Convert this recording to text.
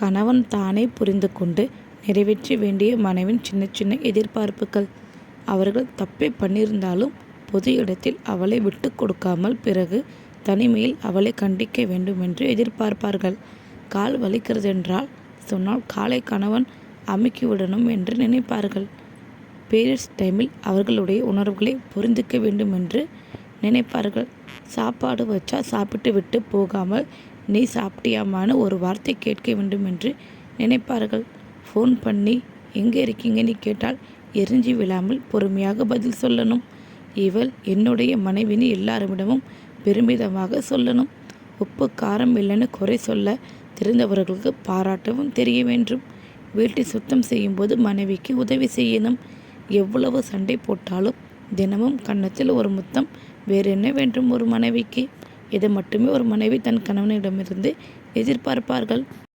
கணவன் தானே புரிந்து கொண்டு நிறைவேற்ற வேண்டிய மனைவின் சின்ன சின்ன எதிர்பார்ப்புகள். அவர்கள் தப்பே பண்ணியிருந்தாலும் பொது இடத்தில் அவளை விட்டு கொடுக்காமல் பிறகு தனிமையில் அவளை கண்டிக்க வேண்டுமென்று எதிர்பார்ப்பார்கள். கால் வலிக்கிறதென்றால் சொன்னால் காலை கணவன் அமுக்கிவிடணும் என்று நினைப்பார்கள். பீரியட்ஸ் டைமில் அவர்களுடைய உணர்வுகளை புரிந்துக்க வேண்டுமென்று நினைப்பார்கள். சாப்பாடு வச்சா சாப்பிட்டு விட்டு போகாமல் நீ சாப்பிட்டியாமான்னு ஒரு வார்த்தை கேட்க வேண்டுமென்று நினைப்பார்கள். ஃபோன் பண்ணி எங்கே இருக்கீங்கன்னு கேட்டால் எரிஞ்சு விழாமல் பொறுமையாக பதில் சொல்லணும். இவள் என்னுடைய மனைவின்னு எல்லாரிடமும் பெருமிதமாக சொல்லணும். உப்பு காரம் இல்லைன்னு குறை சொல்ல தெரிந்தவர்களுக்கு பாராட்டவும் தெரிய வேண்டும். வீட்டை சுத்தம் செய்யும்போது மனைவிக்கு உதவி செய்யணும். எவ்வளவு சண்டை போட்டாலும் தினமும் கன்னத்தில் ஒரு முத்தம் வேறு என்ன வேண்டும் ஒரு மனைவிக்கு? இதை மட்டுமே ஒரு மனைவி தன் கணவனிடமிருந்து எதிர்பார்ப்பார்கள்.